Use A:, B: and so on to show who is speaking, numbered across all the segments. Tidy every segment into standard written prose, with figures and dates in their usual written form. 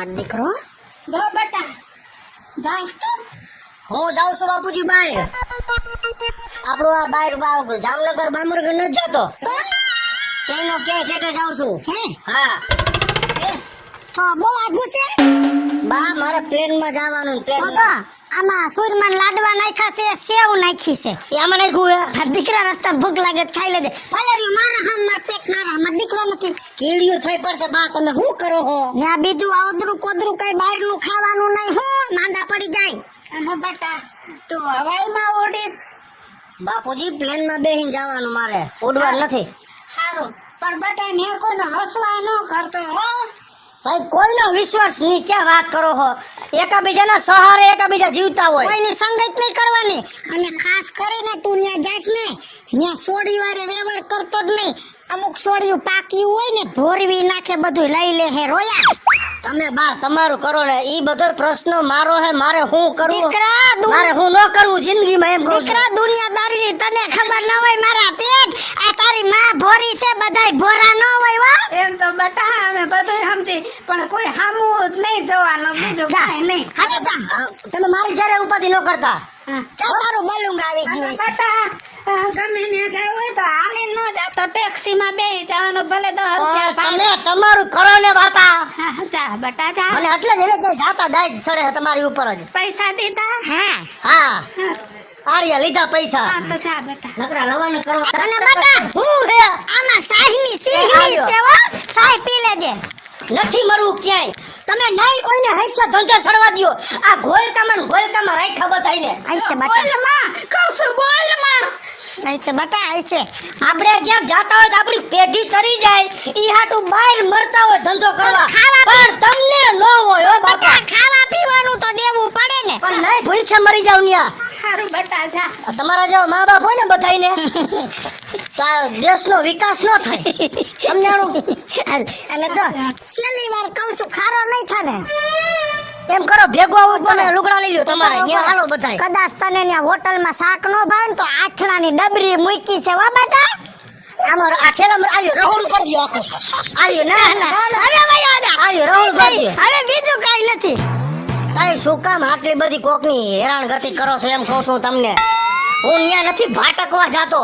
A: મારો દીકરો
B: દો બેટા જાઈશ તો
A: હું જાઉં છું બાપુજી બહાર આપણું આ બહાર જામનગર બામરગઢ નથી જતો તેનો કે છે કે જાઉં છું
B: હે
A: હા
B: તો બહુ આગું છે
A: બા મારે પ્લેન માં જવાનું પ્લેન
B: તો આમાં સૂરમાન લાડવા નાખ્યા છે સેવ નાખી છે
A: આમાં નાખ્યું હે
B: આ દીકરા રસ્તા ભૂખ લાગે તો ખાઈ લેજે પલેરી મારા હામ માર પેટ મારા માર દીકરો નથી
A: કીડિયું થઈ પડશે બા તમે શું કરો છો
B: ને આ બીજું આવદરું કોદરું કઈ બહારનું ખાવાનું નહીં હું માંદા પડી જાય અને બેટા તું હવાઈમાં ઉડીશ
A: બાપુજી પ્લેન માં બેહીને જવાનું મારે ઉડવાનું નથી
B: સારું પણ બેટા ને કોઈને હસવા ન કરતો હો
A: ભાઈ કોઈનો વિશ્વાસ ની ક્યાં વાત કરો છો એકાબીજાના સહારે એકાબીજા જીવતા હોય
B: કોઈની સંગત નહીં કરવાની અને ખાસ કરીને તું ત્યાં જાસ ને ત્યાં સોડી વારે વ્યવહાર કરતો જ નહીં અમુક સોડિયું પાક્યું હોય ને ભોરવી નાખે બધું લઈ લે હે રોયા
A: તમે બા તમારું કરો ને ઈ બધો પ્રશ્ન મારો હે મારે હું કરવું
B: દીકરા
A: મારે હું ન કરવું જિંદગીમાં એમ કહું છું.
B: દીકરા દુનિયાદારીની તને ખબર ન હોય મારા પેટ આ તારી માં ભોરી છે બધાય ભોરા ન હોય હો
C: એમ તો બટા અમે બધું સમજી પણ કોઈ હામું જ નહીં જોવાનું બીજું કાંઈ નહીં
B: હવે જા
A: હા, તમે મારી જ્યારે ઉપાધિ ન કરતા
B: ચાલ તારું બલુંગ આવી ગયું છે
C: બટા ગમે ને જવું હોય તો હાલી ન જાતો ટેક્સીમાં બેસી જવાનું ભલે 10 રૂપિયા
A: તમે તમારું કરો ને બાતા
C: હા, જા બટા જા
A: અને એટલે જ એને કઈ જાતા દાય ચડે છે તમારી ઉપર જ
C: પૈસા દીધા
B: હા
A: હા આર્યા લીધા પૈસા
C: હા તો જા બેટા
A: નકરા લવાને કરો
B: અને બટા
A: હું હે
B: આમાં સાહીની સીહની છે હો સાહી પી લેજે
A: નથી મરવું ક્યાંય તમે નહીં કોઈને હેચ્છા ધંધે સડવા દ્યો આ ગોલકામાં રાખ્યા બધાઈને
B: આઈ છે બટા
C: બોલ માં કહું છું બોલ માં
B: આઈ છે બટા આઈ છે
A: આપણે ક્યાંક જાતા હોય તો આપણી પેઢી તરી જાય ઈ હાટું બહાર મરતા હોય ધંધો કરવા
B: ખાવા
A: પણ તમને ન હોય હો બાપા
B: બટા ખાવા પીવાનું તો દેવું પડે ને
A: પણ નહીં ભૂખે મરી જાવ ન્યા
C: સારું બટા જા
A: તમારા જેવા મા બાપ હોય ને બધાઈને તો આ દેશનો વિકાસ ન થાય સમજાણું
B: અને તો છેલ્લી વાર કહું છું ખારો નહીં થાને
A: એમ કરો ભેગો આવું તમે લુગડા લઈ લો તમારે ન્યા હાલો બધાય
B: કદાચ તને ત્યાં હોટલમાં શાક નો ભાવે ને તો આથણાની ડબરી મૂકી છે વા બેટા
A: અમાર આ ખેલામાં આવ્યો રહોડું કરી દયો આખો આવ્યો ના
B: હવે વયો જા
A: આવ્યો રહોડું કરી દયો
B: હવે બીજું કઈ નથી
A: તારી શું કામ આટલી બધી કોકની હેરાનગતિ કરો છો એમ કહું છું તમને હું ન્યા નથી ભાટકવા જાતો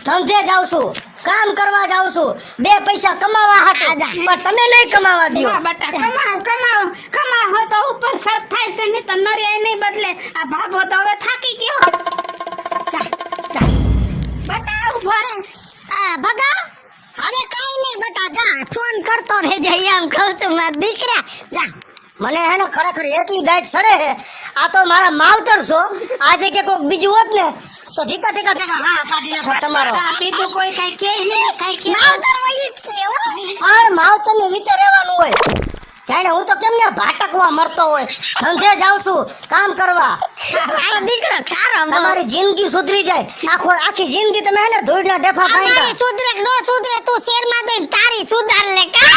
A: ધંધે જાઉં છું કામ કરવા જાઉં છું બે પૈસા કમાવા હાટે પણ તમે નહીં કમાવા દ્યો
C: હા બટા કમાવ હો તો ઉપર સર થાય છે નહીં તો નરિયાય નહીં બદલે આ ભાભો તો હવે થાકી ગયો
B: ચા ચા
C: બટા ઉભો રે
B: આ ભગા હવે કઈ નહીં બેટા જા ફોન કરતો રહેજે એમ કહું છું મારા દીકરા જા
A: મને હેને ખરેખર એટલી દાય ચડે હે આ તો મારા માવતર છો આજે કે કોક બીજું હોત ને તો ઠીકા હા કાઢી નાખો તમારો
C: આ બીજું કોઈ કઈ કે નહીં કઈ કે
B: માવતર વહી જ છે હો
A: પણ માવતર ને રીતે રહેવાનું હોય જાણે હું તો કેમને ભાટકવા મરતો હોય ધંધે જાઉં છું કામ કરવા
B: મારો દીકરો ખારો
A: તમારી જિંદગી સુધરી જાય આખી જિંદગી તમે હેને ધૂળના ડેફા
B: અમારી
A: ખાઈ
B: સુધરે કે નો સુધરે તું શેરમાં દઈને તારી સુધાર લે કા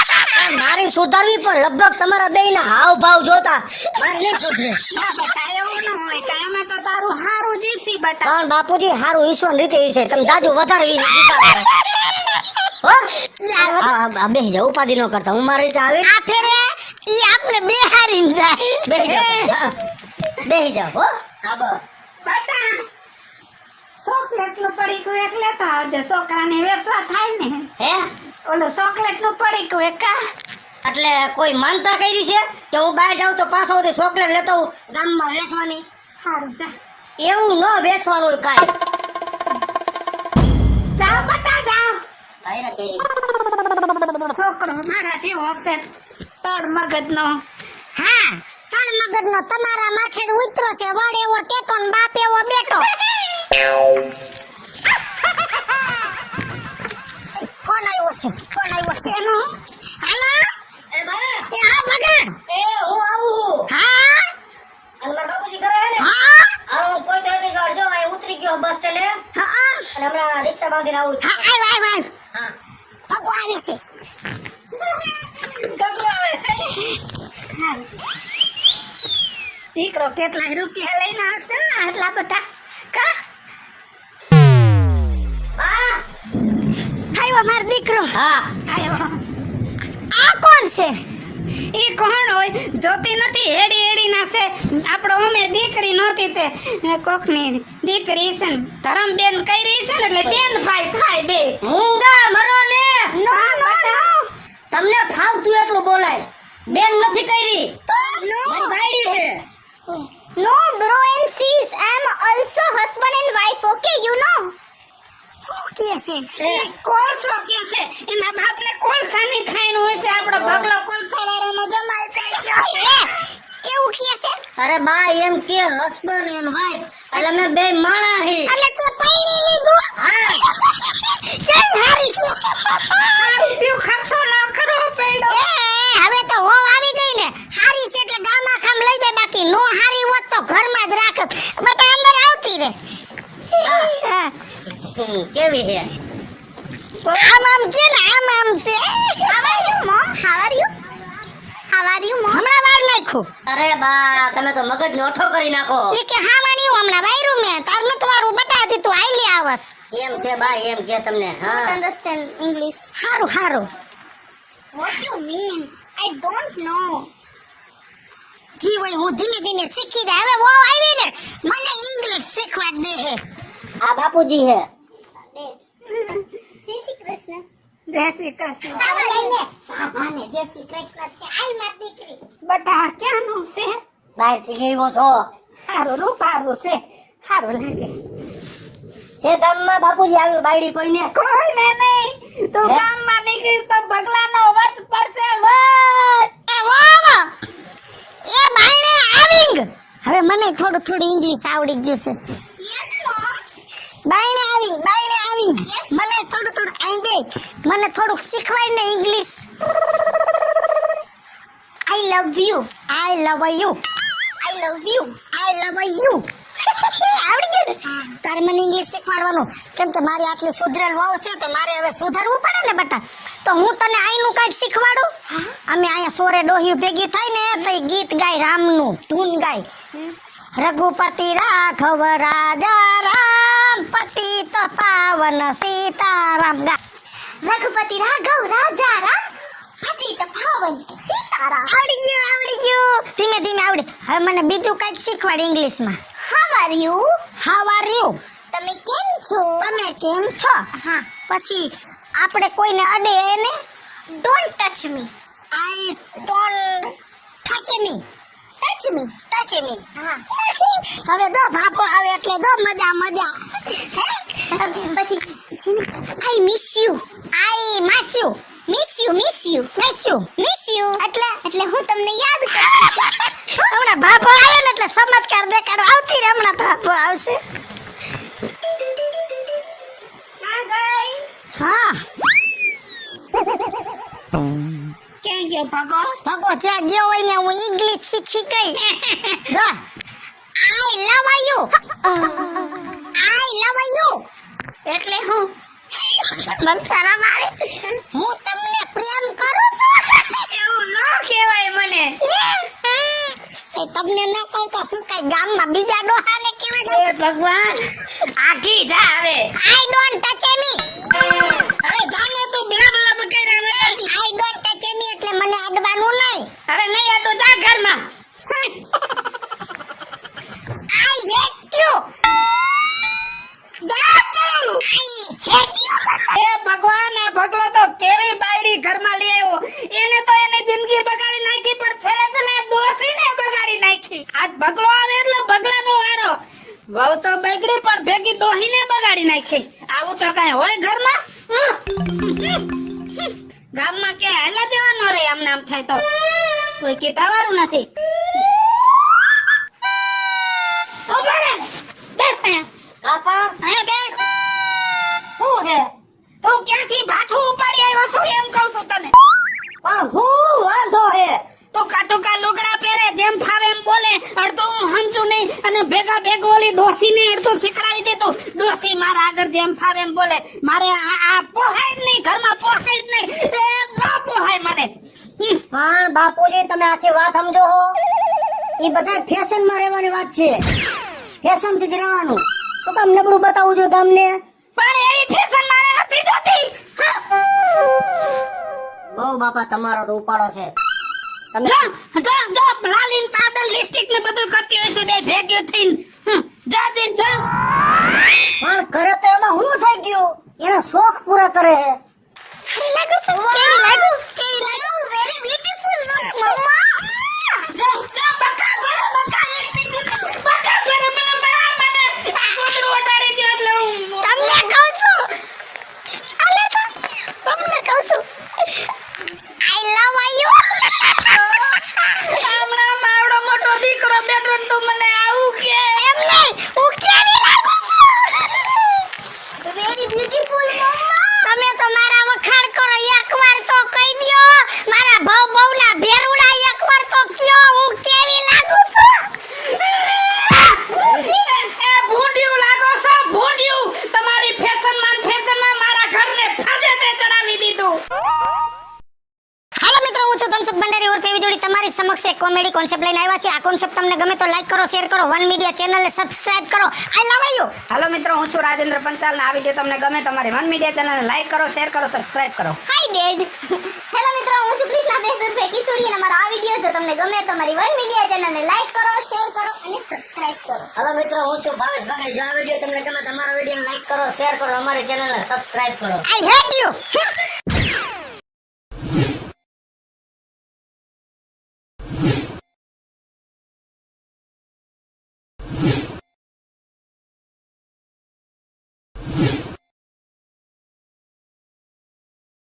A: મારી સુધારવી પણ લગભગ તમારા બેયના હાવ ભાવ જોતા મારી નહીં સુધરે
C: ના બટા એવું ન હોય કે અમે તો તારું હારું જીસી બટા
A: પણ બાપુજી હારું ઈશ્વર રીતે ઈ છે તમે જાજુ વધારે હો હા બેહી જાઓ ઉપાધિ ન કરતા હું મારી રીતે આવી
B: આ ફેરે ઈ આપણે બેહારીને જાય
A: બેહી જાઓ બેહી જાઓ હો હા બસ
C: બટા ચોકલેટ નું પડીકું એક લેતા આવજે છોકરાને વેચવા થાય ને
A: હે
C: ઓલું ચોકલેટ નું પડીકું એક
A: એટલે કોઈ માનતા કરી છે કે હું બહાર જાઉં તો પાછો ચોકલેટ લેતો હું ગામમાં વેચવાની
C: સારું જા
A: એવું ન વેચવાનું હોય કાંઈ
C: જાઓ બટા જાઓ
A: હાયરા કેરી.
C: છોકરો મારા જેવો હશે તડ મગજનો
B: હા તણ મગજનો તમારા માથે જ ઉતરો છે વડ એવો ટેટો ને બાપ એવો બેટો કોણ આવ્યો છે એનો હાલો
A: એ બા
B: એ હા ભગા
A: એ હું આવું છું
B: હા
A: અને મારા બાપુજી ઘરે હે ને
B: હા
A: હાલો હું કોઈ તો ગાડી જો અહીં ઉતરી ગયો બસ સ્ટેન્ડે
B: હા
A: અને હમણાં રિક્ષા બાંધીને આવું છું.
B: હા આવ
A: હા
B: ભગો આવે છે
C: ગગો આવે છે દીકરો કેટલાય રૂપિયા લઈને આવશે ને આટલા બધા કા
B: આવ્યો મારો દીકરો
A: હા
C: આવ્યો
B: આ કોણ છે
C: ઈ કોણ હોય જોતી નથી હેડી હેડી ના છે આપણો અમે દીકરી નહોતી તે કોકની દીકરી છે ને ધરમબેન કરી છે ને એટલે બેન ભાઈ થાય બે
A: મૂંગા મરો ને
B: નો નો નો
A: તમને ફાવતું એટલું બોલાય બેન નથી કરી
B: નો
A: મારી બાયડી હે
B: No, bro and sis, I am also husband and wife, okay, you know.
C: કે છે કોલસો કે છે એના બાપને કોલસાની ખાઈને હોય છે આપણો ભગલો કોલસાવાળાનો જમાઈ થઈ ગયો
B: કેવું કે છે?
A: અરે બા એમ કે હસબન્ડ એન્ડ વાઈફ એટલે અમે બે માણા હી
B: એટલે તે પૈણી લીધું?
A: હા
B: કેમ હારી છે?
C: તું ખર્ચો ન કરવો પડ્યો
B: હવે તો હોવ આવી ગઈ ને હારી છે એટલે ગામા ખામ લઈ જાય બાકી નો હારી હોત તો ઘરમાં જ રાખ બટા અંદર આવતી રે હા.
A: કેવી હે
B: આમ આમ કે ને આમ છે How are you mom? How are you? How are you mom? હમણાં વાર નાખ્યું
A: અરે બા તમે તો મગજ ઓઠો કરી નાખો
B: ઈ કે હાવાની હમણાં વાયરું મે તાર નત વારું બતાતી તું આઈલી આવસ
A: એમ છે બા એમ કે તમને હા
B: understand English હારું હારું What you mean? I don't know. જી વળી હું ધીમે ધીમે શીખી જાય હવે બહુ આવી ને મને ઇંગ્લિશ શીખવા દે હે
A: આ બાપુજી હે
B: જય શ્રી કૃષ્ણ
C: જય શ્રી કૃષ્ણ
B: લઈને બાબાને જય શ્રી કૃષ્ણ કે આઈ માર દીકરી
C: બટા ક્યાંનું છે
A: બહાર થી ગયો છો
C: સારું રૂપારું છે સારું લાગે
A: છે ગામમાં બાપુજી આવ્યું બાયડી કોઈને
C: કોઈ ને નહીં તું
A: હે?
C: ગામમાં નીકળી તો બગલાનો વટ પડશે વટ
B: એ વાહ એ બાયણે આવિંગ હવે મને થોડું થોડું ઇંગ્લિશ આવડી ગયું છે બાયણે આવિંગ મને થોડું થોડું આવડે મને થોડુંક શીખવાડ ને ઇંગ્લિશ આઈ લવ યુ આવડી ગયું ને તારે મને ઇંગ્લિશ શીખવાડવાનું કેમ કે મારી આટલી સુધરેલ વહુ છે તો મારે હવે સુધારવું પડે ને બટા તો હું તને આઈનું કાંઈક શીખવાડું અમે અહીંયા સોરે ડોહી ભેગી થાય ને તો ઈ ગીત ગાય રામનું ધૂન ગાય રઘુપતિ રાઘવ રાજા રામ પતિત પાવન સીતારામ ગા રઘુપતિ રાઘવ રાજા રામ પતિત પાવન સીતારામ આવડી ગયું ધીમે ધીમે આવડી હવે મને બીજું કંઈક શીખવાડ ઇંગ્લિશમાં હાઉ આર યુ તમે કેમ છો હા પછી આપણે કોઈને અડે એને don't touch me I don't touch me હા હવે દો બાપો આવે એટલે દો મજા પછી આઈ મિસ યુ એટલે હું તમને યાદ કરું હમણાં બાપો આવે ને એટલે ચમત્કાર દેખાડો આવતી રે હમણાં બાપો આવશે હા
C: ક્યાં ગયો ભગો
B: ભગો જ્યાં ગયો હોય ને હું ઇંગ્લિશ શીખી ગઈ જો આઈ લવ યુ
C: એટલે હું
B: મન શરમ આવે હું તમને પ્રેમ કરું છું
C: એવું ન કહેવાય મને
B: એ તમને ન કહું તો હું કઈ ગામમાં બીજા ડોહાને કેવા
C: એ
B: જાઉં
C: ભગવાન આખી જા હવે
B: આઈ ડોન્ટ ટચ મી
C: હવે જાને તું બલા બલા બકાઈ રહે
B: આઈ ડોન્ટ ટચ મી એટલે મને અડવાનું નહીં
C: હવે નહીં આટલું જા ઘરમાં
B: આઈ હેટ યુ
C: જા તું
B: હેટ યુ
C: એ ભગવાન આ ભગલો તો કેવી બાયડી ઘરમાં લઈ આવ્યો એને તો એની જિંદગી બગાડી નાખી પણ છેલ્લે છેલ્લે ડોસીને બગાડી નાખી આજ ભગલો આવે એટલે ભગલાનો વારો વહુ તો બગડી પણ ભેગી ડોહીને બગાડી નાખી આવું તો કઈ હોય ઘરમાં ગામમાં કે હેલા દેવાનો રે આમ નામ થાય તો કોઈ કીધાવાળું નથી ઉભા રે બેસ અહીંયા
A: કાકા
C: અહીંયા બેસ
A: શું હે
C: તું ક્યાંથી ભાઠું ઉપાડી આવ્યો છું એમ કહું છું તને
A: પણ હું વાંધો હે
C: તું કાટુકા લુગડા પહેરે જેમ ફાવે એમ બોલે અડધું હું સમજુ નહીં અને ભેગા ભેગો ઓલી ડોસીને અડધું શીખડાવી દીધું ડોસી મારા આગળ જેમ ફાવે એમ બોલે મારે આ પોહાય જ નહીં ઘરમાં પોહાય જ નહીં એ ન પોહાય મને
A: પણ બાપુજી તમે આખી વાત સમજો હો એ બધા ફેશન માં રહેવાની વાત છે ફેશન થી જ રહેવાનું તો કામ નબળું બતાવું છું તમને
C: પણ એવી ફેશન મારે નથી જોતી
A: બહુ બાપા તમારો તો ઉપાડો છે તમે
C: લાલીન પાવડર લિપસ્ટિક ને બધું કરતી હોય છે બે ભેગ્યું થઈને જા જઈને જા
A: પણ કરે તો એમાં હું થઈ ગયું એના શોખ પૂરા કરે છે
B: લાગુ છું કેવી લાગુ વેરી બ્યુટીફુલ મમ્મા
C: જા બકા એક મિનિટ બકા મને આ ગોદડું ઓટાડી દો એટલે હું
B: તમને કહું છું અલે તો તમને કહું છું આઈ લવ યુ
C: હમણાં માવડો મોટો દીકરો બેઠો ને તું મને આવું કે
B: એમ નહીં હું કેવી લાગુ છું વેરી બ્યુટીફુલ મમ્મા તમે તો મારા વખાણ કરો એકવાર તો કહી દ્યો મારા બહુના ભેરુડા એકવાર તો કયો હું કેવી લાગુ છું
C: એ ભૂંડિયું લાગો છો ભૂંડિયું તમારી ફેશનમાં મારા ઘરને ફાજે તે ચડાવી દીધું
B: હાલો મિત્રો હું છું ધનસુખ ભંડારી ઉર્ફે વિજોડી તમારી સમક્ષ એક કોમેડી કોન્સેપ્ટ લઈને આવ્યા છે આ કોન્સેપ્ટ તમને ગમે તો લાઈક કરો શેર કરો વન મીડિયા ચેનલને સબસ્ક્રાઇબ કરો આઈ લવ યુ
C: હાલો મિત્રો હું છું રાજેન્દ્ર પંચાલ ને આ વિડિયો તમને ગમે તમારી વન મીડિયા ચેનલને લાઈક કરો શેર કરો સબસ્ક્રાઇબ કરો
B: હાય ડેડ હેલો મિત્રો હું છું કૃષ્ણા બેસર ફે કિશોરી અને મારા આ વિડિયો જો તમને ગમે તો મારી વન મીડિયા ચેનલને લાઈક કરો શેર કરો અને સબસ્ક્રાઇબ કરો
A: હલો મિત્રો હું છું ભાવેશ ભાગડી જો આ વિડીયો તમને ગમે તમારા વિડીયોને લાઈક કરો શેર કરો અમારી ચેનલને સબસ્ક્રાઇબ કરો
B: આઈ હેટ યુ